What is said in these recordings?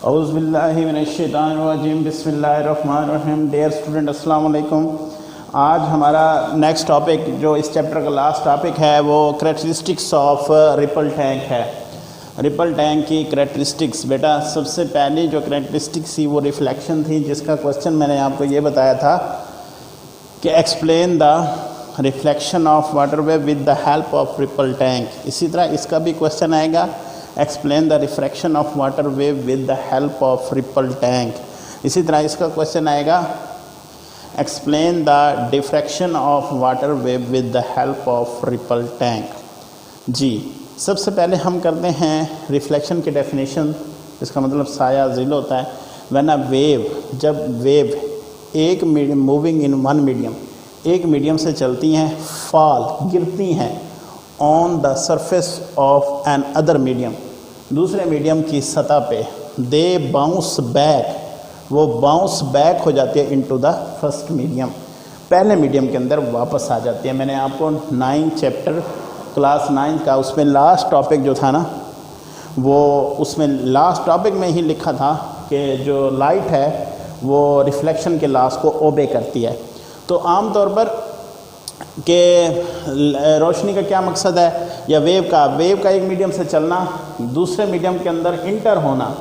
औज़ुबिल्लाहिमिनश्शैतानिर्रजीम बिस्मिल्लाहिर्रहमानिर्रहीम। Dear student अस्सलाम वालेकुम। आज हमारा नेक्स्ट टॉपिक जो इस चैप्टर का लास्ट टॉपिक है वो करैक्टरिस्टिक्स ऑफ रिपल टैंक है। रिपल टैंक की करैक्टरिस्टिक्स, बेटा सबसे पहली जो करैक्टरिस्टिक्स थी वो रिफ्लेक्शन थी, जिसका क्वेश्चन मैंने आपको ये बताया था कि explain the reflection of water wave with the help of ripple tank. इसी तरह इसका भी क्वेश्चन आएगा, explain the refraction of water wave with the help of ripple tank. इसी तरह इसका क्वेश्चन आएगा, explain the diffraction of water wave with the help of ripple tank. जी, सबसे पहले हम करते हैं रिफ्लेक्शन की डेफिनेशन। इसका मतलब साया ज़िल होता है। व्हेन अ वेव, जब वेव एक medium moving in one medium, एक मीडियम से चलती हैं, फॉल गिरती हैं on the surface of another medium, दूसरे मीडियम की सतह पे, दे बाउंस बैक, वो बाउंस बैक हो जाती है इनटू द फर्स्ट मीडियम, पहले मीडियम के अंदर वापस आ जाती है। मैंने आपको 9 चैप्टर क्लास 9 का उसमें लास्ट टॉपिक जो था ना, वो उसमें लास्ट टॉपिक में ही लिखा था कि जो लाइट है वो रिफ्लेक्शन के लॉस को ओबे करती है। तो आम तौर पर कि रोशनी का क्या मकसद है, या वेव का एक मीडियम से चलना, दूसरे मीडियम के अंदर इंटर होना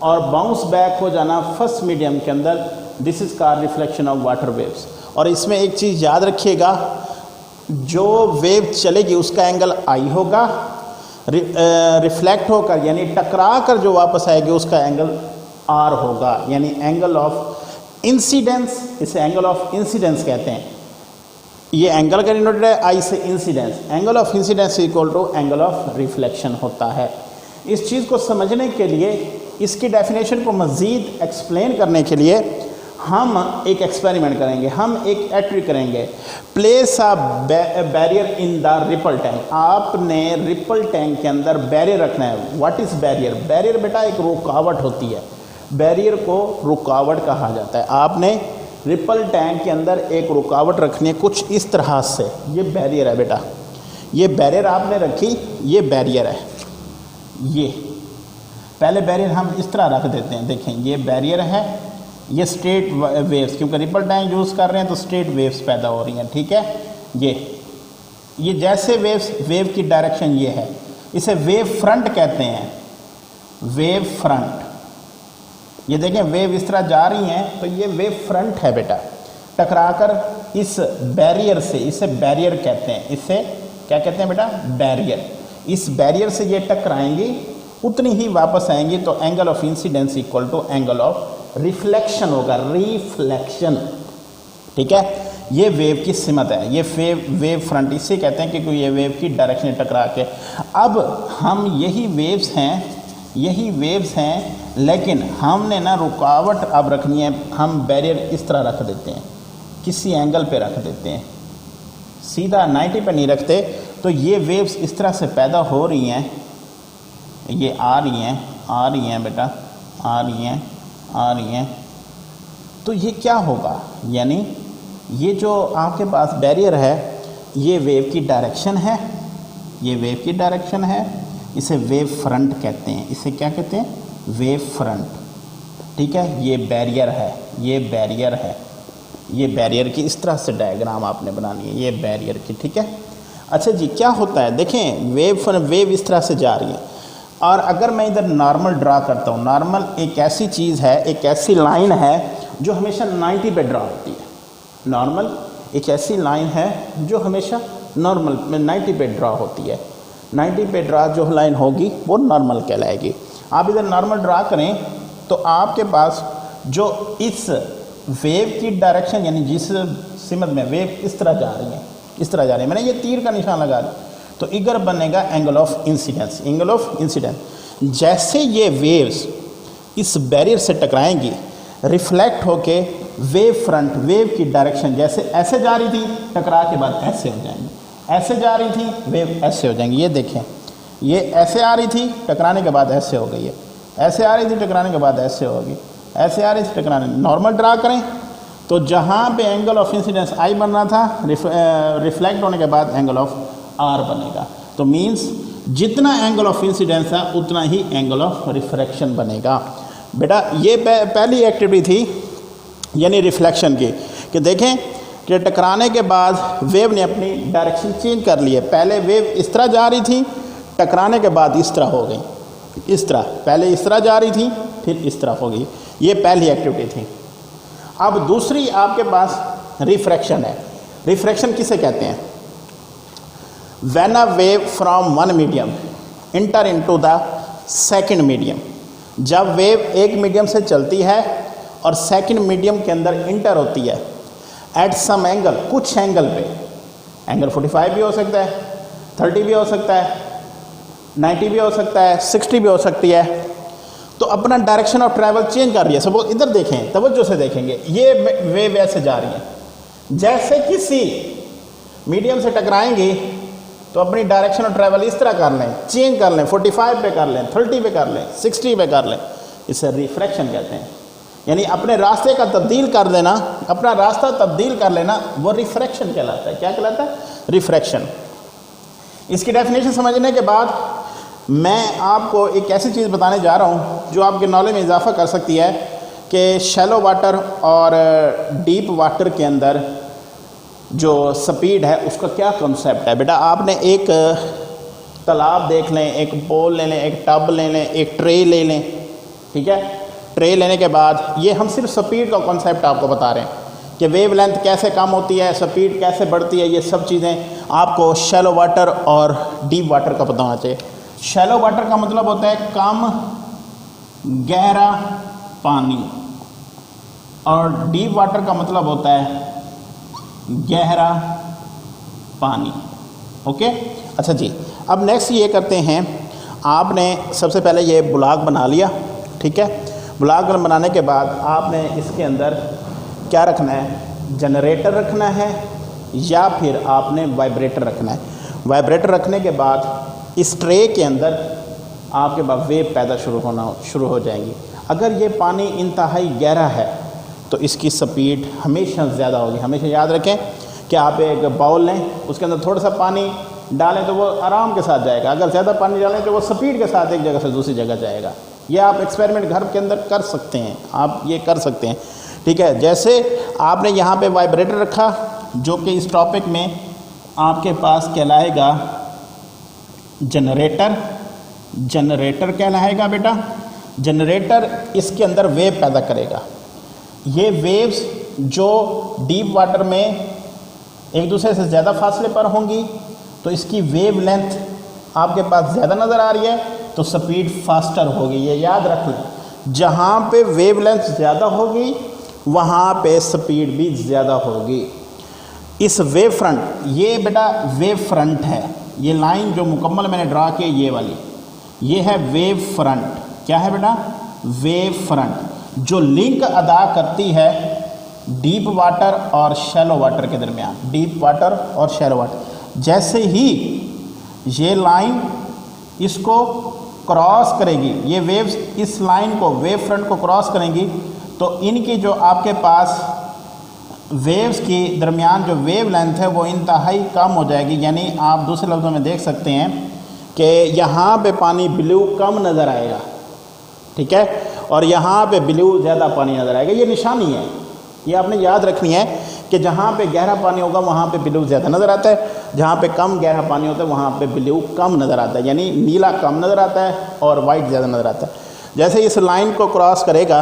और बाउंस बैक हो जाना फर्स्ट मीडियम के अंदर, this is called reflection of water waves. और इसमें एक चीज़ याद रखिएगा, जो वेव चलेगी उसका एंगल आई होगा, रिफ्लेक्ट होकर यानी टकरा कर जो वापस आएगी उसका एंगल आर होगा, यानी एंगल ऑफ इंसिडेंस। इसे एंगल ऑफ इंसिडेंस कहते हैं। ये एंगल का डिनोटेड है आई से incidence, angle of incidence equal to angle of reflection होता है। इस चीज़ को समझने के लिए, इसकी डेफिनेशन को मज़ीद एक्सप्लेन करने के लिए हम एक एक्सपेरिमेंट करेंगे, हम एक एक्टिविटी करेंगे। Place a barrier in the ripple tank. आपने रिपल टैंक के अंदर बैरियर रखना है। What is barrier? बैरियर बेटा एक रुकावट होती है, बैरियर को रुकावट कहा जाता है। आपने रिपल टैंक के अंदर एक रुकावट रखनी है कुछ इस तरह से। ये बैरियर है बेटा, ये बैरियर आपने रखी, ये बैरियर है। ये पहले बैरियर हम इस तरह रख देते हैं, देखें ये बैरियर है, ये स्ट्रेट वेव्स, क्योंकि रिपल टैंक यूज़ कर रहे हैं तो स्ट्रेट वेव्स पैदा हो रही हैं, ठीक है। ये जैसे वेव की डायरेक्शन ये है, इसे वेव फ्रंट कहते हैं, वेव फ्रंट। ये देखें वेव इस तरह जा रही हैं तो ये वेव फ्रंट है बेटा, टकराकर इस बैरियर से, इसे बैरियर कहते हैं। इसे क्या कहते हैं बेटा? बैरियर। इस बैरियर से ये टकराएंगी, उतनी ही वापस आएंगी, तो angle of incidence equal to angle of reflection होगा, रिफ्लेक्शन, ठीक है। ये वेव की सिमत है, ये वेव फ्रंट इसे कहते हैं क्योंकि ये वेव की डायरेक्शन टकरा के। अब हम यही वेव्स हैं, लेकिन हमने ना रुकावट अब रखनी है। हम बैरियर इस तरह रख देते हैं, किसी एंगल पे रख देते हैं, सीधा 90 पे नहीं रखते। तो ये वेव्स इस तरह से पैदा हो रही हैं, ये आ रही हैं बेटा, आ रही हैं। तो ये क्या होगा, यानी ये जो आपके पास बैरियर है ये वेव की डायरेक्शन है, ये वेव की डायरेक्शन है, इसे वेव फ्रंट कहते हैं। इसे क्या कहते हैं? वेव फ्रंट, ठीक है। ये बैरियर है, ये बैरियर की इस तरह से डायग्राम आपने बनानी है, ये बैरियर की, ठीक है। अच्छा जी, क्या होता है देखें, वेव इस तरह से जा रही है, और अगर मैं इधर नॉर्मल ड्रा करता हूँ, नॉर्मल एक ऐसी चीज़ है, एक ऐसी लाइन है जो हमेशा 90 पे ड्रा होती है। नॉर्मल एक ऐसी लाइन है जो हमेशा नॉर्मल में 90 पे ड्रा होती है। 90 पे ड्रा जो लाइन होगी वो नॉर्मल कहलाएगी। आप इधर नॉर्मल ड्रा करें तो आपके पास जो इस वेव की डायरेक्शन, यानी जिस सिमत में वेव इस तरह जा रही है, मैंने ये तीर का निशान लगा दिया, तो इधर बनेगा angle of incidence, angle of incidence. जैसे ये वेव्स इस बैरियर से टकराएंगी, रिफ्लेक्ट होके वेव फ्रंट, वेव की डायरेक्शन जैसे ऐसे जा रही थी, टकरा के बाद ऐसे हो जाएंगी, ऐसे जा रही थी वेव ऐसे हो जाएंगी। ये देखें, ये ऐसे आ रही थी, टकराने के बाद ऐसे हो गई है, ऐसे आ रही थी, टकराने के बाद ऐसे होगी, ऐसे आ रही थी, टकराने। नॉर्मल ड्रा करें तो जहाँ पे एंगल ऑफ इंसिडेंस आई बनना था, रिफ्लेक्ट होने के बाद एंगल ऑफ आर बनेगा। तो मीन्स जितना एंगल ऑफ इंसिडेंस है उतना ही एंगल ऑफ रिफ्रैक्शन बनेगा। बेटा ये पहली एक्टिविटी थी यानी रिफ्लेक्शन की, कि देखें कि टकराने के बाद वेव ने अपनी डायरेक्शन चेंज कर ली है। पहले वेव इस तरह जा रही थी, टकराने के बाद इस तरह हो गई, इस तरह, पहले इस तरह जा रही थी फिर इस तरह हो गई। ये पहली एक्टिविटी थी। अब दूसरी आपके पास रिफ्रैक्शन है। रिफ्रैक्शन किसे कहते हैं? When a wave from one medium inter into the second medium, जब वेव एक मीडियम से चलती है और सेकंड मीडियम के अंदर इंटर होती है एट सम एंगल, कुछ एंगल पे, एंगल 45 भी हो सकता है, 30 भी हो सकता है, 90 भी हो सकता है, 60 भी हो सकती है, तो अपना डायरेक्शन ऑफ ट्रैवल चेंज कर रही है। सपोज इधर देखें, तवज्जो से देखेंगे, ये वेव ऐसे जा रही है, जैसे किसी मीडियम से टकराएंगी तो अपनी डायरेक्शन ऑफ ट्रैवल इस तरह कर लें, चेंज कर लें, 45 पे कर लें, 30 पे कर लें, 60 पे कर लें, इसे रिफ्रैक्शन कहते हैं। यानी अपने रास्ते का तब्दील कर देना, अपना रास्ता तब्दील कर लेना, वो रिफ्रैक्शन कहलाता है। क्या कहलाता है? रिफ्रैक्शन। इसकी डेफिनेशन समझने के बाद मैं आपको एक ऐसी चीज़ बताने जा रहा हूँ जो आपके नॉलेज में इजाफा कर सकती है कि शैलो वाटर और डीप वाटर के अंदर जो स्पीड है उसका क्या कंसेप्ट है। बेटा आपने एक तालाब देख लें, एक बोल ले लें, एक टब ले लें, एक ट्रे ले लें, ठीक है। ट्रे लेने के बाद ये हम सिर्फ स्पीड का कॉन्सेप्ट आपको बता रहे हैं कि वेव लेंथ कैसे कम होती है, स्पीड कैसे बढ़ती है, ये सब चीज़ें आपको शैलो वाटर और डीप वाटर का पता होना चाहिए। शैलो वाटर का मतलब होता है कम गहरा पानी, और डीप वाटर का मतलब होता है गहरा पानी। ओके, अच्छा जी। अब नेक्स्ट ये करते हैं, आपने सबसे पहले ये ब्लॉक बना लिया, ठीक है। ब्लॉक बनाने के बाद आपने इसके अंदर क्या रखना है? जनरेटर रखना है या फिर आपने वाइब्रेटर रखना है। वाइब्रेटर रखने के बाद इस ट्रे के अंदर आपके पास वेव पैदा शुरू हो जाएंगी। अगर ये पानी इंतहाई गहरा है तो इसकी स्पीड हमेशा ज़्यादा होगी। हमेशा याद रखें कि आप एक बाउल लें, उसके अंदर थोड़ा सा पानी डालें तो वो आराम के साथ जाएगा, अगर ज़्यादा पानी डालें तो वो स्पीड के साथ एक जगह से दूसरी जगह जाएगा। ये आप एक्सपेरिमेंट घर के अंदर कर सकते हैं, आप ये कर सकते हैं, ठीक है। जैसे आपने यहाँ पे वाइब्रेटर रखा जो कि इस टॉपिक में आपके पास कहलाएगा जनरेटर। जनरेटर कहलाएगा बेटा। जनरेटर इसके अंदर वेव पैदा करेगा। ये वेव्स जो डीप वाटर में एक दूसरे से ज़्यादा फासले पर होंगी तो इसकी वेव लेंथ आपके पास ज़्यादा नज़र आ रही है तो स्पीड फास्टर होगी। ये याद रख लें, जहाँ पे वेव लेंथ ज़्यादा होगी वहाँ पे स्पीड भी ज़्यादा होगी। इस वेव फ्रंट, ये बेटा वेव फ्रंट है, ये लाइन जो मुकम्मल मैंने ड्रा की ये वाली, ये है वेव फ्रंट। क्या है बेटा? वेव फ्रंट, जो लिंक अदा करती है डीप वाटर और शैलो वाटर के दरमियान। डीप वाटर और शैलो वाटर, जैसे ही ये लाइन इसको क्रॉस करेगी, ये वेव्स इस लाइन को, वेव फ्रंट को क्रॉस करेंगी तो इनकी जो आपके पास वेव्स के दरमियान जो वेव लेंथ है वो इंतहाई कम हो जाएगी। यानी आप दूसरे लफ्ज़ों में देख सकते हैं कि यहाँ पे पानी ब्लू कम नज़र आएगा, ठीक है, और यहाँ पे ब्लू ज़्यादा पानी नज़र आएगा। ये निशानी है, ये आपने याद रखनी है कि जहाँ पे गहरा पानी होगा वहाँ पे ब्लू ज़्यादा नज़र आता है, जहाँ पे कम गहरा पानी होता है वहाँ पे ब्लू कम नज़र आता है। यानी नीला कम नज़र आता है और वाइट ज़्यादा नज़र आता है। जैसे इस लाइन को क्रॉस करेगा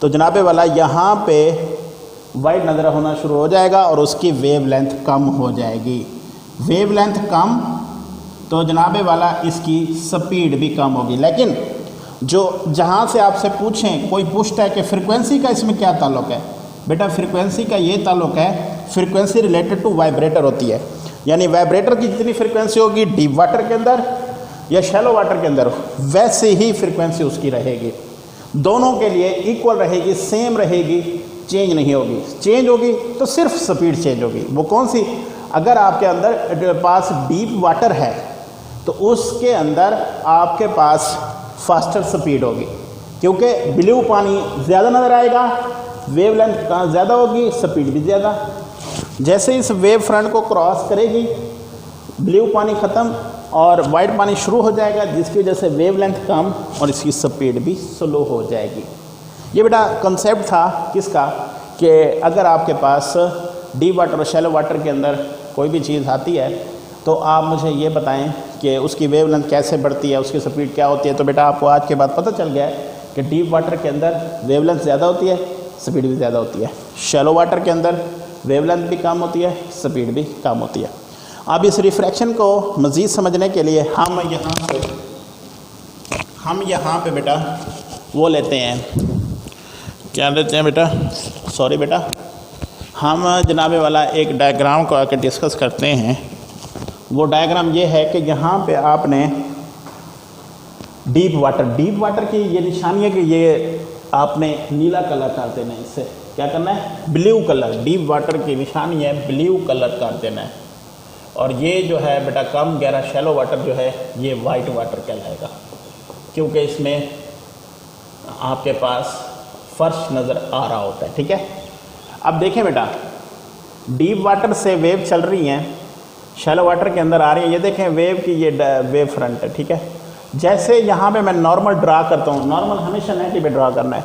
तो जनाबे वाला यहाँ पे वाइट नज़र होना शुरू हो जाएगा और उसकी वेव लेंथ कम हो जाएगी। वेव लेंथ कम तो जनाबे वाला इसकी स्पीड भी कम होगी। लेकिन जो जहाँ से आपसे पूछें, कोई पूछता है कि फ्रीक्वेंसी का इसमें क्या ताल्लुक़ है, बेटा फ्रीक्वेंसी का ये ताल्लुक़ है, फ्रीक्वेंसी रिलेटेड टू वाइब्रेटर होती है। यानी वाइब्रेटर की जितनी फ्रीक्वेंसी होगी डीप वाटर के अंदर या शैलो वाटर के अंदर, वैसे ही फ्रीक्वेंसी उसकी रहेगी। दोनों के लिए इक्वल रहेगी, सेम रहेगी, चेंज नहीं होगी। चेंज होगी तो सिर्फ स्पीड चेंज होगी। वो कौन सी? अगर आपके अंदर पास डीप वाटर है तो उसके अंदर आपके पास फास्टर स्पीड होगी, क्योंकि ब्लू पानी ज़्यादा नज़र आएगा, वेव लेंथ ज़्यादा होगी, स्पीड भी ज़्यादा। जैसे इस वेव फ्रंट को क्रॉस करेगी, ब्लू पानी ख़त्म और वाइट पानी शुरू हो जाएगा, जिसकी वजह से वेवलेंथ कम और इसकी स्पीड भी स्लो हो जाएगी। ये बेटा कंसेप्ट था किसका, कि अगर आपके पास डीप वाटर और शैलो वाटर के अंदर कोई भी चीज़ आती है तो आप मुझे ये बताएं कि उसकी वेवलेंथ कैसे बढ़ती है, उसकी स्पीड क्या होती है। तो बेटा आपको आज के बाद पता चल गया है कि डीप वाटर के अंदर वेवलेंथ ज़्यादा होती है, स्पीड भी ज़्यादा होती है। शैलो वाटर के अंदर वेवलेंथ भी कम होती है, स्पीड भी कम होती है। अब इस रिफ्रैक्शन को मज़ीद समझने के लिए हम यहाँ पे बेटा वो लेते हैं, क्या लेते हैं बेटा, सॉरी बेटा, हम जनाबे वाला एक डायग्राम को आकर डिस्कस करते हैं। वो डायग्राम ये है कि यहाँ पे आपने डीप वाटर की ये निशानी है कि ये आपने नीला कलर कर देना है, इससे क्या करना है, ब्लू कलर, डीप वाटर की निशानी है ब्लू कलर कर देना है। और ये जो है बेटा कम गहरा शैलो वाटर जो है ये वाइट वाटर कहलाएगा, क्योंकि इसमें आपके पास फर्श नज़र आ रहा होता है। ठीक है, अब देखें बेटा, डीप वाटर से वेव चल रही हैं, शैलो वाटर के अंदर आ रही है। ये देखें वेव की ये वेव फ्रंट है। ठीक है, जैसे यहाँ पे मैं नॉर्मल ड्रा करता हूँ, नॉर्मल हमेशा 90 पे ड्रा करना है,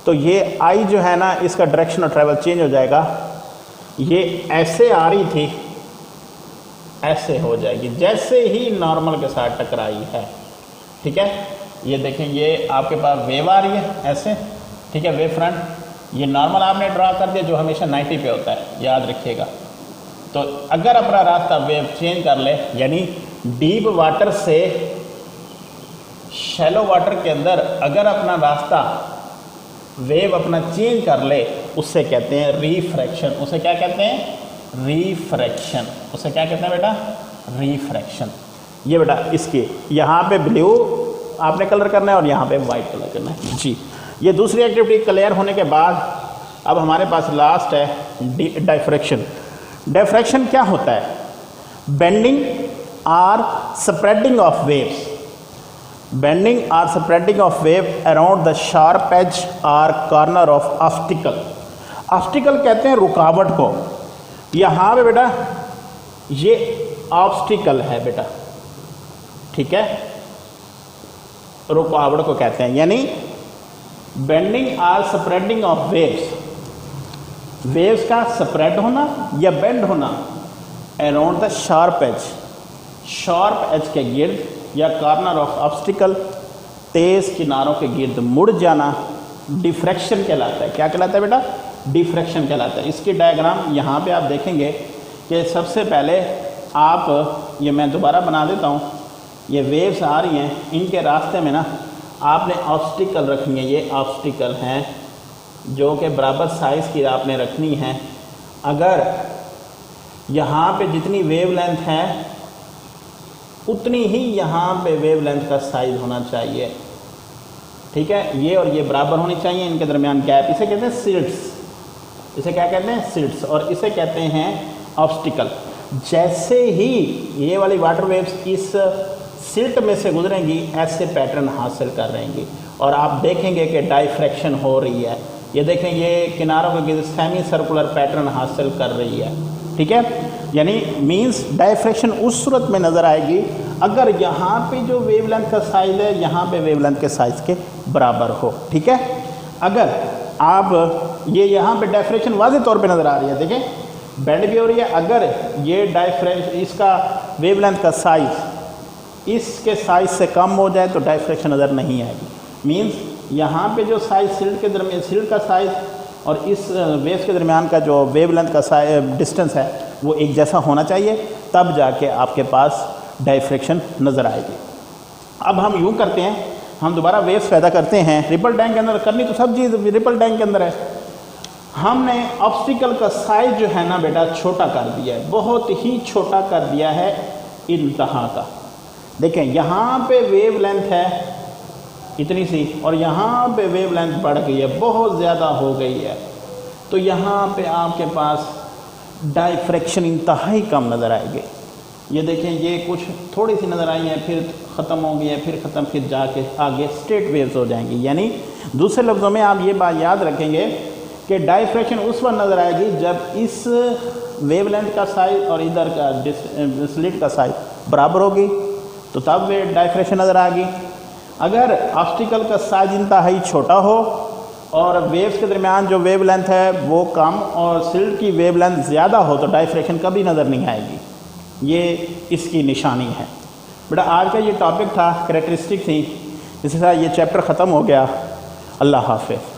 तो ये आई जो है ना इसका डायरेक्शन ऑफ ट्रैवल चेंज हो जाएगा। ये ऐसे आ रही थी, ऐसे हो जाएगी जैसे ही नॉर्मल के साथ टकराई है। ठीक है, ये देखें ये आपके पास वेव आ रही है ऐसे। ठीक है, वेव फ्रंट ये नॉर्मल आपने ड्रा कर दिया जो हमेशा 90 पे होता है, याद रखिएगा। तो अगर अपना रास्ता वेव चेंज कर ले, यानी डीप वाटर से शैलो वाटर के अंदर अगर अपना रास्ता वेव अपना चेंज कर ले, उससे कहते हैं रिफ्रैक्शन। उसे क्या कहते हैं, रिफ्रैक्शन। उसे क्या कहते हैं बेटा, रिफ्रैक्शन। ये बेटा इसके यहाँ पे ब्लू आपने कलर करना है और यहाँ पे वाइट कलर करना है जी। ये दूसरी एक्टिविटी क्लियर होने के बाद अब हमारे पास लास्ट है डायफ्रैक्शन। डायफ्रैक्शन क्या होता है, bending or spreading of waves, bending or spreading of wave around the sharp edge or corner of obstacle. Obstacle कहते हैं रुकावट को। यहाँ पे बेटा ये ऑब्स्टिकल है बेटा, ठीक है, रुकावट को कहते हैं। यानी bending or spreading of waves, waves का स्प्रेड होना या बेंड होना around the sharp edge, sharp edge के गिर्द या कॉर्नर ऑफ ऑब्स्टिकल, तेज किनारों के गिर्द मुड़ जाना डिफ्रैक्शन कहलाता है। क्या कहलाता है बेटा, डिफ्रैक्शन कहलाता है। इसकी डायग्राम यहाँ पे आप देखेंगे कि सबसे पहले आप, ये मैं दोबारा बना देता हूँ, ये वेव्स आ रही हैं, इनके रास्ते में ना आपने ऑब्स्टिकल रखनी है। ये ऑब्स्टिकल हैं जो कि बराबर साइज़ की आपने रखनी है। अगर यहाँ पे जितनी वेवलेंथ है उतनी ही यहाँ पे वेवलेंथ का साइज होना चाहिए। ठीक है, ये और ये बराबर होनी चाहिए, इनके दरमियान गैप, इसे कहते हैं सिल्ट्स। इसे क्या कहते हैं, सिल्ट्स। और इसे कहते हैं ऑब्स्टिकल। जैसे ही ये वाली वाटर वेव्स इस सिल्ट में से गुजरेंगी ऐसे पैटर्न हासिल कर रहेंगी और आप देखेंगे कि डायफ्रैक्शन हो रही है। ये देखें, ये किनारों के सेमी सर्कुलर पैटर्न हासिल कर रही है। ठीक है, यानी मींस डायफ्रैक्शन उस सूरत में नज़र आएगी अगर यहाँ पे जो वेवलेंथ का साइज है यहाँ पे वेवलेंथ के साइज के बराबर हो। ठीक है, अगर आप ये यहाँ पे डायफ्रैक्शन वाज़े तौर पे नज़र आ रही है, देखें बेंड भी हो रही है। अगर ये डायफ्रैक्शन, इसका वेवलेंथ का साइज इसके साइज से कम हो जाए तो डायफ्रैक्शन नज़र नहीं आएगी। मींस यहाँ पे जो साइज सिल्ट के दरमियान, सिल्ट का साइज और इस वेव्स के दरमियान का जो वेवलेंथ का डिस्टेंस है वो एक जैसा होना चाहिए, तब जाके आपके पास डायफ्रैक्शन नज़र आएगी। अब हम यूँ करते हैं, हम दोबारा वेव्स पैदा करते हैं। रिपल टैंक के अंदर करनी तो सब चीज़ रिपल टैंक के अंदर है। हमने ऑब्स्टिकल का साइज जो है ना बेटा छोटा कर दिया है, बहुत ही छोटा कर दिया है, इंतहा का। देखें यहाँ पे वेवलेंथ है इतनी सी और यहाँ पे वेवलेंथ बढ़ गई है, बहुत ज़्यादा हो गई है। तो यहाँ पे आपके पास डायफ्रैक्शन इंतहाई कम नज़र आएगी। ये देखें, ये कुछ थोड़ी सी नज़र आई है, फिर ख़त्म हो गई है, फिर ख़त्म, फिर जाके आगे स्ट्रेट वेव्स हो जाएंगी। यानी दूसरे लफ्ज़ों में आप ये बात याद रखेंगे कि डायफ्रैक्शन उस वक्त नज़र आएगी जब इस वेवलेंथ का साइज और इधर का स्लिट का साइज बराबर होगी, तो तब वे डायफ्रेक्शन नज़र आ गई। अगर ऑब्स्टिकल का साइज इंतहाई छोटा हो और वेव्स के दरमियान जो वेव लेंथ है वो कम और स्लिट की वेव लेंथ ज़्यादा हो तो डायफ्रेक्शन कभी नज़र नहीं आएगी। ये इसकी निशानी है। बेटा आज का ये टॉपिक था, कैरेक्टरिस्टिक थी। इसी तरह ये चैप्टर ख़त्म हो गया। अल्लाह हाफ़िज़।